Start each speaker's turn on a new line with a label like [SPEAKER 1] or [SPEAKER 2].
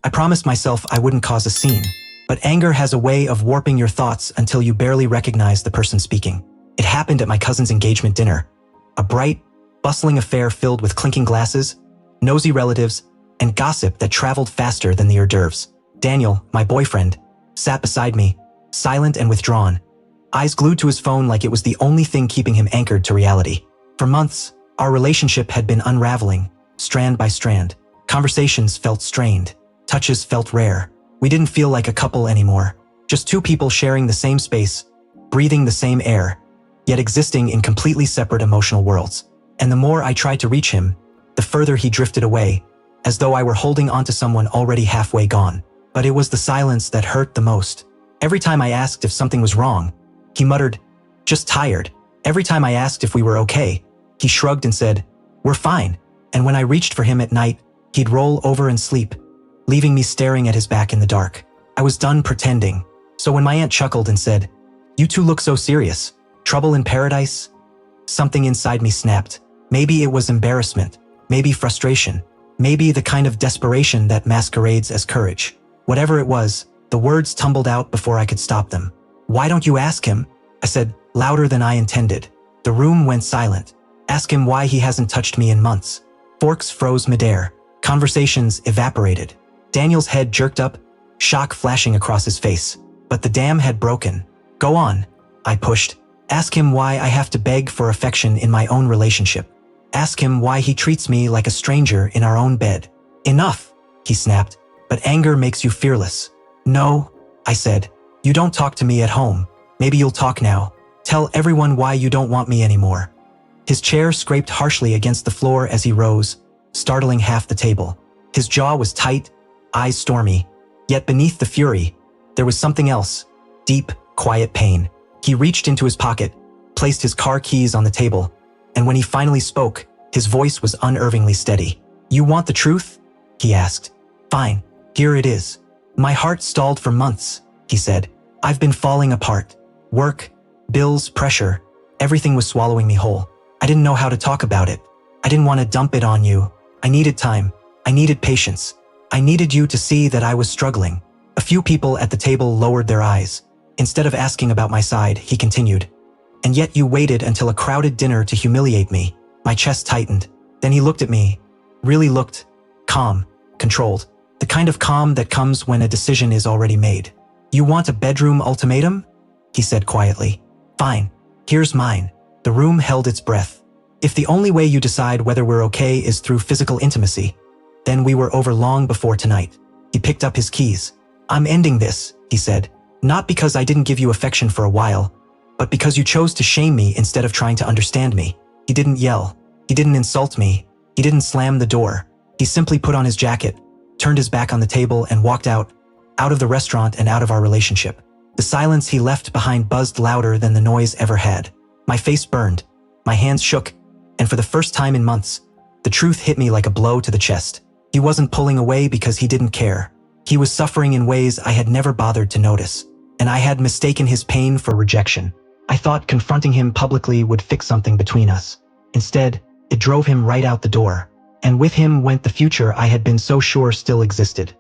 [SPEAKER 1] I promised myself I wouldn't cause a scene. But anger has a way of warping your thoughts until you barely recognize the person speaking. It happened at my cousin's engagement dinner. A bright, bustling affair filled with clinking glasses, nosy relatives, and gossip that traveled faster than the hors d'oeuvres. Daniel, my boyfriend, sat beside me, silent and withdrawn, eyes glued to his phone like it was the only thing keeping him anchored to reality. For months, our relationship had been unraveling, strand by strand. Conversations felt strained, touches felt rare. We didn't feel like a couple anymore, just two people sharing the same space, breathing the same air, yet existing in completely separate emotional worlds. And the more I tried to reach him, the further he drifted away, as though I were holding onto someone already halfway gone. But it was the silence that hurt the most. Every time I asked if something was wrong, he muttered, "Just tired." Every time I asked if we were okay, he shrugged and said, "We're fine." And when I reached for him at night, he'd roll over and sleep, leaving me staring at his back in the dark. I was done pretending. So when my aunt chuckled and said, "You two look so serious. Trouble in paradise?" Something inside me snapped. Maybe it was embarrassment, maybe frustration, maybe the kind of desperation that masquerades as courage. Whatever it was, the words tumbled out before I could stop them. "Why don't you ask him?" I said, louder than I intended. The room went silent. Ask him why he hasn't touched me in months. Forks froze midair. Conversations evaporated. Daniel's head jerked up, shock flashing across his face. But the dam had broken. "Go on," I pushed. "Ask him why I have to beg for affection in my own relationship. Ask him why he treats me like a stranger in our own bed." "Enough," he snapped. "But anger makes you fearless." "No," I said. "You don't talk to me at home. Maybe you'll talk now. Tell everyone why you don't want me anymore." His chair scraped harshly against the floor as he rose, startling half the table. His jaw was tight, eyes stormy. Yet beneath the fury, there was something else. Deep, quiet pain. He reached into his pocket, placed his car keys on the table, and when he finally spoke, his voice was unnervingly steady. "You want the truth?" he asked. "Fine, here it is. My heart stalled for months," he said. "I've been falling apart. Work, bills, pressure, everything was swallowing me whole. I didn't know how to talk about it. I didn't want to dump it on you. I needed time. I needed patience. I needed you to see that I was struggling." A few people at the table lowered their eyes. Instead of asking about my side, he continued, "And yet you waited until a crowded dinner to humiliate me." My chest tightened. Then he looked at me, really looked calm, controlled. The kind of calm that comes when a decision is already made. "You want a bedroom ultimatum?" he said quietly. "Fine, here's mine." The room held its breath. "If the only way you decide whether we're okay is through physical intimacy, then we were over long before tonight." He picked up his keys. "I'm ending this," he said. "Not because I didn't give you affection for a while, but because you chose to shame me instead of trying to understand me." He didn't yell. He didn't insult me. He didn't slam the door. He simply put on his jacket, turned his back on the table and walked out of the restaurant and out of our relationship. The silence he left behind buzzed louder than the noise ever had. My face burned, my hands shook, and for the first time in months, the truth hit me like a blow to the chest. He wasn't pulling away because he didn't care. He was suffering in ways I had never bothered to notice, and I had mistaken his pain for rejection. I thought confronting him publicly would fix something between us. Instead, it drove him right out the door, and with him went the future I had been so sure still existed.